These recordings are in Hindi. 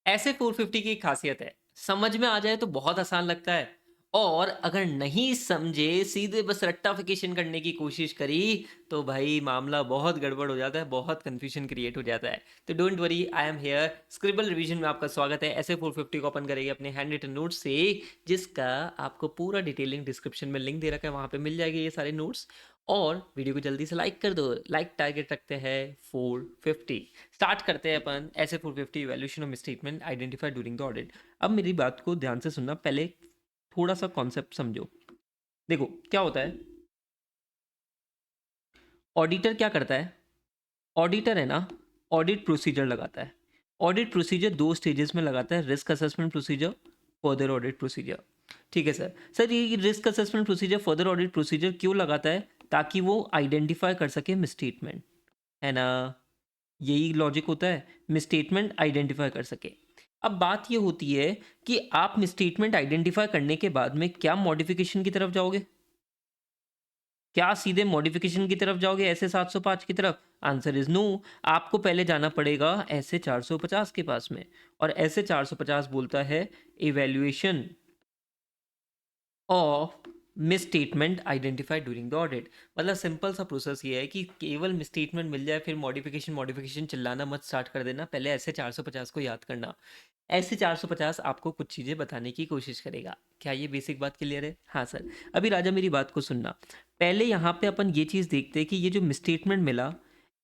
ऐसे 450 की एक खासियत है, समझ में आ जाए तो बहुत आसान लगता है और अगर नहीं समझे सीधे बस रट्टाफिकेशन करने की कोशिश करी तो भाई मामला बहुत गड़बड़ हो जाता है, बहुत कंफ्यूजन क्रिएट हो जाता है। तो don't worry, I am here. Scribble revision में आपका स्वागत है। ऐसे 450 को अपन करेंगे अपने हैंड रिटन नोट्स से, जिसका आपको पूरा डिटेलिंग डिस्क्रिप्शन में लिंक दे रखा है, वहां पे मिल जाएगी ये सारे नोट्स। और वीडियो को जल्दी से लाइक कर दो, लाइक टारगेट रखते हैं 450। स्टार्ट करते हैं अपन ऐसे 450 evaluation of misstatement identified during the audit. अब मेरी बात को ध्यान से सुनना, पहले थोड़ा सा कॉन्सेप्ट समझो। देखो क्या होता है, ऑडिटर क्या करता है, ऑडिटर है ना, ऑडिट प्रोसीजर लगाता है। ऑडिट प्रोसीजर दो स्टेजेस में लगाता है, risk assessment procedure, further audit procedure. ठीक है सर। सर ये risk assessment procedure, further audit procedure क्यों लगाता है? ताकि वो आइडेंटिफाई कर सके मिसस्टेटमेंट, है ना। यही लॉजिक होता है, मिसस्टेटमेंट आइडेंटिफाई कर सके। अब बात ये होती है कि आप मिसस्टेटमेंट आइडेंटिफाई करने के बाद में क्या मॉडिफिकेशन की तरफ जाओगे? क्या सीधे मॉडिफिकेशन की तरफ जाओगे ऐसे 705 की तरफ? Answer is no. आपको पहले जाना पड़ेगा ऐसे 450 के पास में, और ऐसे 450 बोलता है evaluation of misstatement identified during the audit. मतलब सिंपल सा प्रोसेस ये है कि केवल मिसस्टेटमेंट मिल जाए फिर मॉडिफिकेशन मॉडिफिकेशन चिल्लाना मत स्टार्ट कर देना, पहले ऐसे 450 को याद करना। ऐसे 450 आपको कुछ चीज़ें बताने की कोशिश करेगा। क्या ये बेसिक बात क्लियर है? हाँ सर। अभी राजा मेरी बात को सुनना, पहले यहाँ पे अपन ये चीज़ देखते हैं कि ये जो मिसस्टेटमेंट मिला,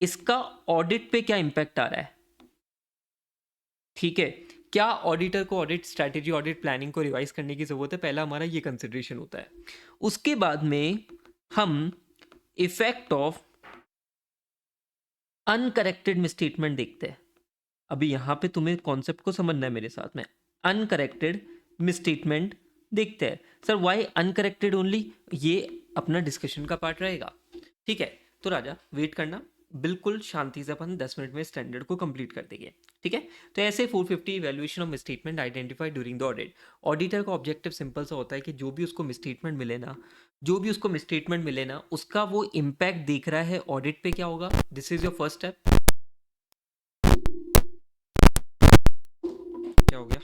इसका ऑडिट पे क्या इम्पैक्ट आ रहा है। ठीक है, क्या ऑडिटर को ऑडिट स्ट्रैटेजी ऑडिट प्लानिंग को रिवाइज करने की जरूरत है? पहला हमारा ये कंसिडरेशन होता है। उसके बाद में हम इफेक्ट ऑफ अनकरेक्टेड मिसस्टेटमेंट देखते हैं। अभी यहाँ पे तुम्हें कॉन्सेप्ट को समझना है मेरे साथ में। अनकरेक्टेड मिसस्टेटमेंट देखते हैं। Sir why uncorrected only? ये अपना डिस्कशन का पार्ट रहेगा। ठीक है, तो राजा वेट करना, बिल्कुल शांति से अपन 10 मिनट में स्टैंडर्ड को कंप्लीट कर देंगे। ठीक है, तो ऐसे 450 evaluation of misstatement identified during the audit. Auditor का ऑब्जेक्टिव सिंपल सा होता है कि जो भी उसको मिसस्टेटमेंट मिले ना, जो भी उसको मिसस्टेटमेंट मिले ना, उसका वो इम्पैक्ट देख रहा है ऑडिट पे क्या होगा। This is your first step. क्या हो गया?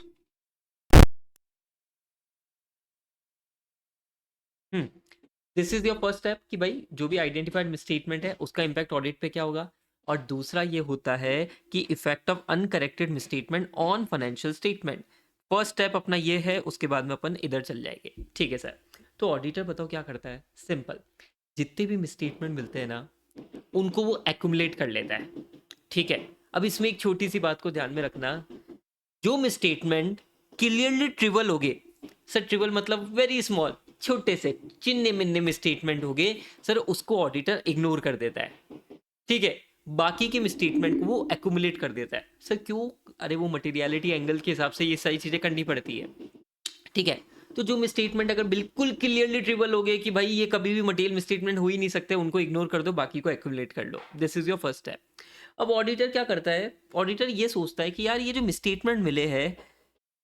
This is your first step कि भाई जो भी आइडेंटिफाइड मिसस्टेटमेंट है उसका इम्पैक्ट ऑडिट पे क्या होगा। और दूसरा ये होता है कि effect of uncorrected misstatement on financial statement. First step अपना ये है, उसके बाद में अपन इधर चल जाएंगे। ठीक है सर। तो ऑडिटर बताओ क्या करता है? सिंपल, जितने भी मिसस्टेटमेंट मिलते हैं ना, उनको वो एक्यूमुलेट कर लेता है। ठीक है, अब इसमें एक छोटी सी बात को ध्यान में रखना, जो मिसस्टेटमेंट क्लियरली ट्रिवल हो गए, सर ट्रिवल मतलब वेरी स्मॉल, छोटे से चिन्ने मिन्ने में स्टेटमेंट हो गए, सर उसको ऑडिटर इग्नोर कर देता है। ठीक है, बाकी के स्टेटमेंट को वो एक्यूमुलेट कर देता है। सर क्यों? अरे वो मटेरियलिटी एंगल के हिसाब से ये सारी चीजें करनी पड़ती है। ठीक है, तो जो मिसस्टेटमेंट अगर बिल्कुल क्लियरली ट्रिबल हो गए कि भाई ये कभी भी मटेरियल मिसस्टेटमेंट हो ही नहीं सकते, उनको इग्नोर कर दो, बाकी को एक्यूमुलेट कर लो। This is your first step. अब ऑडिटर क्या करता है? ऑडिटर ये सोचता है कि यार ये जो मिसस्टेटमेंट मिले हैं,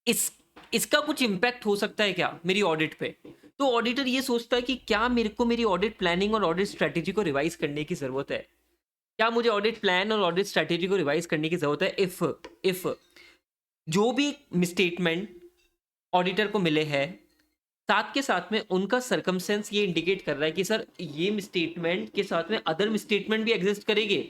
इस इसका कुछ इम्पैक्ट हो सकता है क्या मेरी ऑडिट पे। तो ऑडिटर ये सोचता है कि क्या मेरे को मेरी ऑडिट प्लानिंग और ऑडिट स्ट्रेटेजी को रिवाइज करने की जरूरत है। क्या मुझे ऑडिट प्लान और ऑडिट स्ट्रेटेजी को रिवाइज करने की जरूरत है? इफ जो भी मिसस्टेटमेंट ऑडिटर को मिले हैं, साथ के साथ में उनका सर्कमस्टेंस ये इंडिकेट कर रहा है कि सर ये मिसस्टेटमेंट के साथ में अदर मिसस्टेटमेंट भी एग्जिस्ट करेंगे,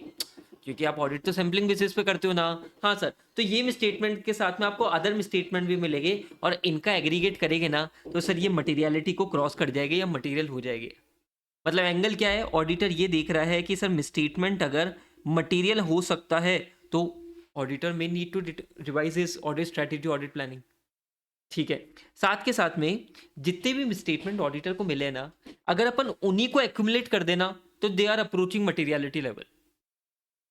क्योंकि आप ऑडिट तो सैम्पलिंग बेसिस पे करते हो ना। हाँ सर, तो ये मिसस्टेटमेंट के साथ में आपको अदर मिसस्टेटमेंट भी मिलेंगे, और इनका एग्रीगेट करेंगे ना तो सर ये मटेरियलिटी को क्रॉस कर जाएगी या मटेरियल हो जाएगी। मतलब एंगल क्या है? ऑडिटर ये देख रहा है कि सर मिसस्टेटमेंट अगर मटेरियल हो सकता है तो ऑडिटर में need to revise his audit strategy audit planning. ठीक है, साथ के साथ में जितने भी स्टेटमेंट ऑडिटर को मिले ना, अगर अपन उन्हीं को एक्यूमुलेट कर देना तो they are approaching materiality level.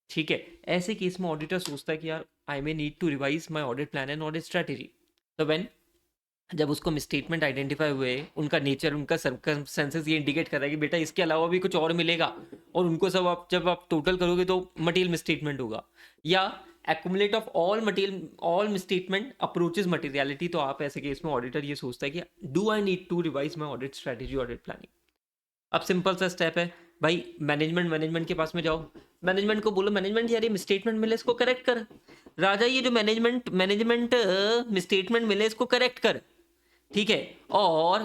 ठीक है, ऐसे केस में ऑडिटर सोचता है कि यार I may need to revise my audit plan and audit strategy. तो व्हेन जब उसको मिसस्टेटमेंट आइडेंटिफाई हुए, उनका नेचर उनका सर्कमस्टेंसेस ये इंडिकेट कर रहा है कि बेटा इसके अलावा भी कुछ और मिलेगा, और उनको सब आप जब आप टोटल करोगे तो मटेरियल मिसस्टेटमेंट होगा, या accumulate of all misstatement approaches materiality. तो आप ऐसे केस में ऑडिटर ये सोचता है कि do I need to revise my audit strategy audit planning. अब सिंपल सा स्टेप है, भाई मैनेजमेंट के पास में जाओ, मैनेजमेंट को बोलो मैनेजमेंट यार ये स्टेटमेंट मिले इसको करेक्ट कर। राजा ये जो मैनेजमेंट स्टेटमेंट मिले इसको करेक्ट कर, ठीक है। और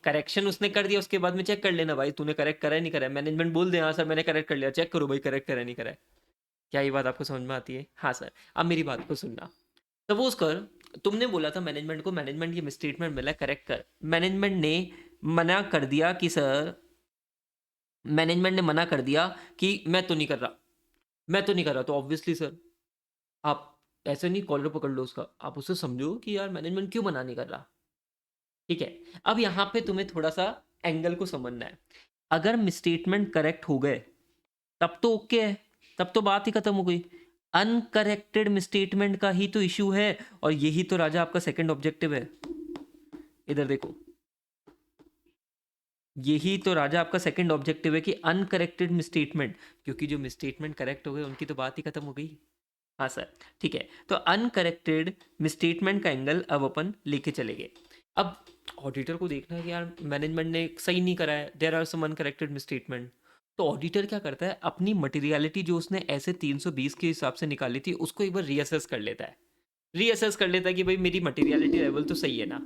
करेक्शन उसने कर दिया, उसके बाद में चेक कर लेना भाई तूने करेक्ट करा है नहीं करा है। मैनेजमेंट बोल दे हाँ सर मैंने करेक्ट कर लिया, चेक करो भाई करेक्ट करा है नहीं करा है। क्या ये बात आपको समझ में आती है? हाँ सर। अब मेरी बात को सुनना, सपोज कर तुमने बोला था मैनेजमेंट को मैनेजमेंट ये मिसस्टेटमेंट मिला करेक्ट कर, मैनेजमेंट ने मना कर दिया कि सर, मैनेजमेंट ने मना कर दिया कि मैं तो नहीं कर रहा, मैं तो नहीं कर रहा, तो ऑब्वियसली सर आप ऐसे नहीं कॉलर पकड़ लो उसका, आप उससे समझो कि यार मैनेजमेंट क्यों मना नहीं कर रहा, ठीक है। अब यहाँ पे तुम्हें थोड़ा सा एंगल को समझना है। अगर मिसस्टेटमेंट करेक्ट हो गए तब तो ओके है, तब तो बात ही खत्म हो गई। अनकरेक्टेड मिसस्टेटमेंट का ही तो इशू है, और यही तो राजा आपका सेकंड ऑब्जेक्टिव है। इधर देखो, यही तो राजा आपका सेकंड ऑब्जेक्टिव है कि अनकरेक्टेड मिसस्टेटमेंट, क्योंकि जो मिसस्टेटमेंट करेक्ट हो गए उनकी तो बात ही खत्म हो गई। हाँ सर, ठीक है। तो अनकरेक्टेड मिसस्टेटमेंट का एंगल अब अपन लेके चले गए। अब ऑडिटर को देखना है कि यार मैनेजमेंट ने सही नहीं करा है, there are some uncorrected misstatement. तो ऑडिटर क्या करता है, अपनी मटेरियलिटी जो उसने ऐसे 320 के हिसाब से निकाली थी उसको एक बार रीअसेस कर लेता है, रीअसेस कर लेता है कि भाई मेरी मटेरियलिटी लेवल तो सही है ना,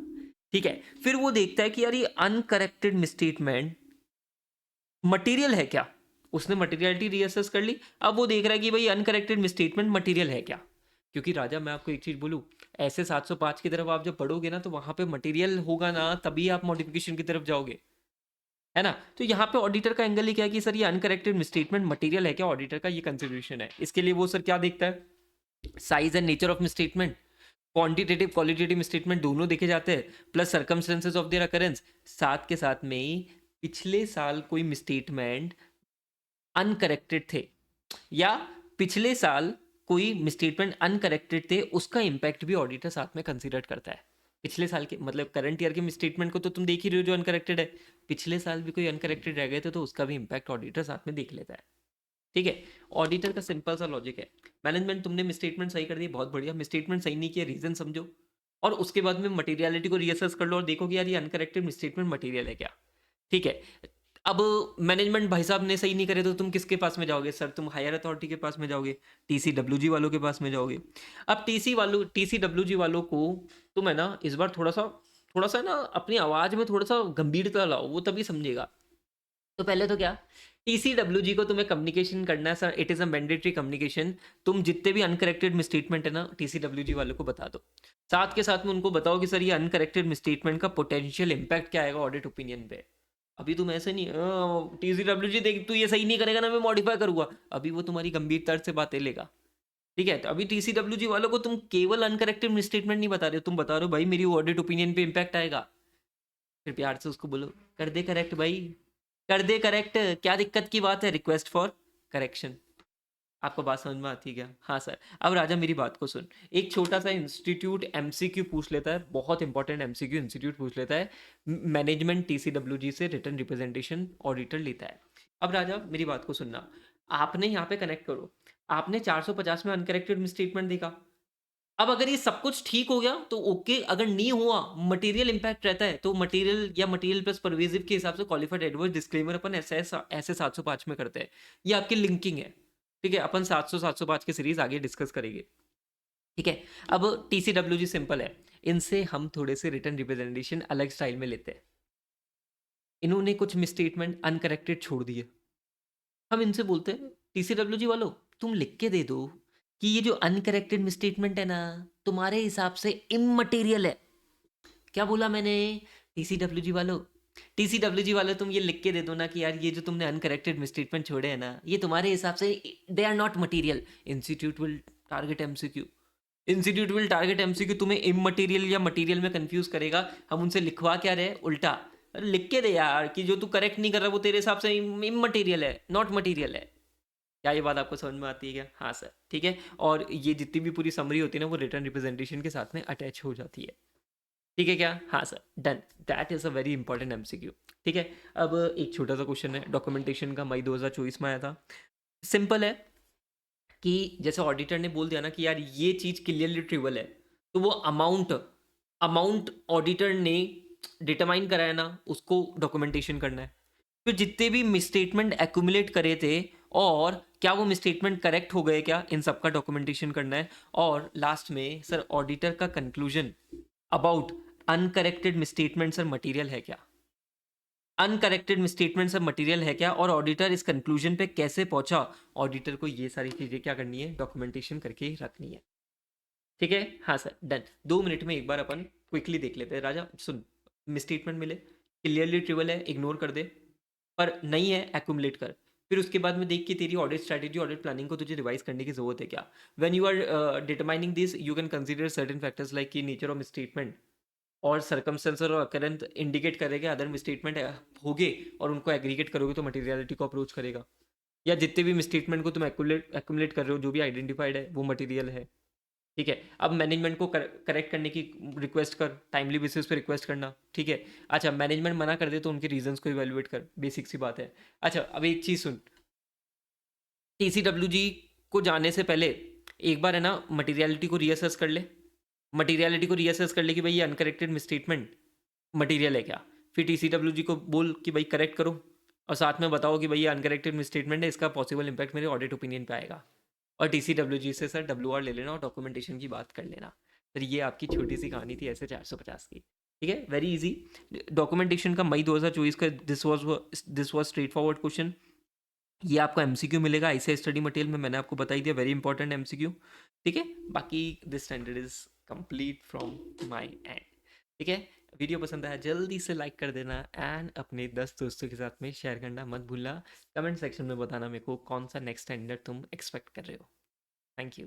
ठीक है। फिर वो देखता है कि यार ये अनकरेक्टेड मिसस्टेटमेंट मटेरियल है क्या, उसने मटेरियलिटी रीअसेस कर ली। अब वो देख रहा है कि भाई अनकरेक्टेड मिसस्टेटमेंट मटेरियल है क्या, क्योंकि राजा मैं आपको एक चीज बोलूं, ऐसे 705 की तरफ आप जब पढ़ोगे ना तो वहां पे मटेरियल होगा ना, तभी आप मॉडिफिकेशन की तरफ जाओगे, है ना। तो यहाँ पे ऑडिटर का एंगल ही क्या है कि सर ये अनकरेक्टेड मिसस्टेटमेंट मटेरियल है क्या, ऑडिटर का ये कंसिडरेशन है। इसके लिए वो सर क्या देखता है, size and nature of misstatement, quantitative qualitative misstatement दोनों देखे जाते हैं, plus circumstances of their occurrence, साथ के साथ में पिछले साल कोई मिसस्टेटमेंट अनकरेक्टेड थे या पिछले साल कोई मिसस्टेटमेंट अनकरेक्टेड थे, उसका इम्पैक्ट भी ऑडिटर साथ में कंसीडर करता है। पिछले साल के मतलब करंट ईयर के मिसस्टेटमेंट को तो तुम देख ही रहे हो जो अनकरेक्टेड है, पिछले साल भी कोई अनकरेक्टेड रह गए थे तो उसका भी इम्पैक्ट ऑडिटर साथ में देख लेता है, ठीक है। ऑडिटर का सिंपल सा लॉजिक है, मैनेजमेंट तुमने मिसस्टेटमेंट सही कर दी, बहुत बढ़िया, मिसस्टेटमेंट सही नहीं किया रीजन समझो, और उसके बाद में मटेरियलिटी को रीअसेस कर लो और देखो कि यार ये अनकरेक्टेड मिसस्टेटमेंट मटेरियल है क्या, ठीक है। अब मैनेजमेंट भाई साहब ने सही नहीं करे तो तुम किसके पास में जाओगे सर, तुम हायर अथॉरिटी के पास में जाओगे, टीसीडब्ल्यूजी वालों के पास में जाओगे। अब टीसीडब्ल्यूजी वालों को तुम है ना इस बार थोड़ा सा ना अपनी आवाज में थोड़ा सा गंभीरता लाओ, वो तभी समझेगा। तो पहले तो क्या, टीसीडब्ल्यूजी को तुम्हें कम्युनिकेशन करना है sir, it is a mandatory communication, तुम जितने भी अनकरेक्टेड मिसस्टेटमेंट है ना टीसीडब्ल्यूजी वालों को बता दो, साथ के साथ में उनको बताओ कि सर ये अनकरेक्टेड मिसस्टेटमेंट का पोटेंशियल इंपैक्ट क्या आएगा ऑडिट ओपिनियन पे। अभी तुम ऐसे नहीं टीसीडब्ल्यूजी देख तू ये सही नहीं करेगा ना मैं मॉडिफाई करूंगा, अभी वो तुम्हारी गंभीर तर्ज से बातें लेगा, ठीक है। तो अभी टीसीडब्ल्यूजी वालों को तुम केवल अनकरेक्टेड मिसस्टेटमेंट नहीं बता रहे हो, तुम बता रहे हो भाई मेरी ऑडिट ओपिनियन पे इंपैक्ट आएगा, फिर प्यार से उसको बोलो कर दे करेक्ट भाई, कर दे करेक्ट, क्या दिक्कत की बात है, रिक्वेस्ट फॉर करेक्शन। आपको बात समझ में आती है क्या? हाँ सर। अब राजा मेरी बात को सुन, एक छोटा सा इंस्टीट्यूट एमसीक्यू पूछ लेता है, बहुत इंपॉर्टेंट एमसीक्यू इंस्टीट्यूट पूछ लेता है, मैनेजमेंट टीसीडब्ल्यूजी से रिटर्न रिप्रेजेंटेशन ऑडिटर लेता है। अब राजा मेरी बात को सुनना, आपने यहाँ पे कनेक्ट करो, आपने 450 में अनकरेक्टेड मिसस्टेटमेंट देखा, अब अगर ये सब कुछ ठीक हो गया तो ओके, अगर नहीं हुआ मटेरियल इंपैक्ट रहता है तो मटेरियल या मटेरियल प्लस परवेजिव के हिसाब से क्वालिफाइड एडवर्स डिस्क्लेमर अपन ऐसे 705 में करते हैं, ये आपकी लिंकिंग है, ठीक है। अपन 705 की सीरीज आगे डिस्कस करेंगे, ठीक है। अब टीसीडब्ल्यूजी सिंपल है, इनसे हम थोड़े से रिटर्न रिप्रेजेंटेशन अलग स्टाइल में लेते हैं। इन्होंने कुछ मिसस्टेटमेंट अनकरेक्टेड छोड़ दिए, हम इनसे बोलते हैं टीसीडब्ल्यूजी वालों तुम लिख के दे दो कि ये जो अनकरेक्टेड मिसस्टेटमेंट है ना तुम्हारे हिसाब से इममटेरियल है। क्या बोला मैंने? टीसीडब्ल्यूजी वालों, टीसीडब्ल्यूजी वालों तुम ये लिख के दे दो ना कि यार ये जो तुमने अनकरेक्टेड मिसस्टेटमेंट छोड़े हैं ना ये तुम्हारे हिसाब से they are not material. Institute will target MCQ, institute will target MCQ, तुम्हें इममटेरियल या मटेरियल में कंफ्यूज करेगा। हम उनसे लिखवा क्या रहे उल्टा, अरे लिख के दे यार कि जो तू करेक्ट नहीं कर रहा वो तेरे हिसाब से इममटेरियल है, नॉट मटेरियल है। क्या ये बात आपको समझ में आती है क्या? हाँ सर, ठीक है। और ये जितनी भी पूरी समरी होती है ना वो रिटर्न रिप्रेजेंटेशन के साथ में अटैच हो जाती है, ठीक है क्या? हाँ sir, done, that is a very important MCQ, ठीक है। अब एक छोटा सा क्वेश्चन है डॉक्यूमेंटेशन का, मई 2024 में आया था। सिंपल है कि जैसे ऑडिटर ने बोल दिया ना कि यार ये चीज़ क्लियरली ट्रिवल है, तो वो अमाउंट अमाउंट ऑडिटर ने डिटरमाइन कराया ना उसको डॉक्यूमेंटेशन करना है। फिर जितने भी मिसस्टेटमेंट एक्यूमुलेट करे थे और क्या वो मिसस्टेटमेंट करेक्ट हो गए क्या, इन सब का डॉक्यूमेंटेशन करना है। और लास्ट में सर ऑडिटर का conclusion about uncorrected misstatement sir material है क्या, अनकरेक्टेड मिसस्टेटमेंट सब मटेरियल है क्या, और ऑडिटर इस कंक्लूजन पे कैसे पहुंचा। ऑडिटर को ये सारी चीजें क्या करनी है, डॉक्यूमेंटेशन करके ही रखनी है। ठीक है, हाँ सर डन। 2 मिनट में एक बार अपन क्विकली देख लेते हैं। राजा सुन, मिसस्टेटमेंट मिले, क्लियरली ट्रिवल है इग्नोर कर दे, पर नहीं है एक्यूमुलेट कर। फिर उसके बाद में देख कि तेरी ऑडिट स्ट्रैटेजी, ऑडिट प्लानिंग को तुझे रिवाइज करने की जरूरत है क्या। When you are determining this you can consider certain factors like की नेचर ऑफ मिसस्टेटमेंट और सर्कमस्टेंसर और अकरेंस इंडिकेट करेगा अदर मिसस्टेटमेंट होगे, और उनको एग्रीगेट करोगे तो मटेरियलिटी को अप्रोच करेगा, या जितने भी मिसस्टेटमेंट को तुम एक्यूमुलेट कर रहे हो जो भी आइडेंटिफाइड है वो मटेरियल है। ठीक है, अब मैनेजमेंट को करेक्ट करने की रिक्वेस्ट कर, टाइमली बेसिस पे रिक्वेस्ट करना। ठीक है, अच्छा मैनेजमेंट मना कर दे तो उनके रीजंस को इवेलुएट कर, बेसिक सी बात है। अच्छा अब एक चीज़ सुन, TCWG को जाने से पहले एक बार है ना मटेरियलिटी को रीअसेस कर ले, मटेरियलिटी को रीअसेस कर ले कि भाई ये अनकरेक्टेड मिसस्टेटमेंट मटेरियल है क्या। फिर TCWG को बोल कि भाई करेक्ट करो, और साथ में बताओ कि भाई ये अनकरेक्टेड मिसस्टेटमेंट है, इसका पॉसिबल इंपैक्ट मेरे ऑडिट ओपिनियन पे आएगा। और TCWG से सर WR ले लेना और डॉक्यूमेंटेशन की बात कर लेना। सर ये आपकी छोटी सी कहानी थी ऐसे 450 की। ठीक है, वेरी इजी। डॉक्यूमेंटेशन का मई 2024 का this was straight forward question. ये आपको MCQ मिलेगा ICI स्टडी मटेरियल में, मैंने आपको बताई दिया, वेरी इंपॉर्टेंट MCQ। ठीक है, बाकी this standard is complete from my and. ठीक है, वीडियो पसंद आया जल्दी से लाइक कर देना एंड अपने 10 दोस्तों के साथ में शेयर करना मत भूलना। कमेंट सेक्शन में बताना मेरे को कौन सा नेक्स्ट स्टैंडर्ड तुम एक्सपेक्ट कर रहे हो। Thank you.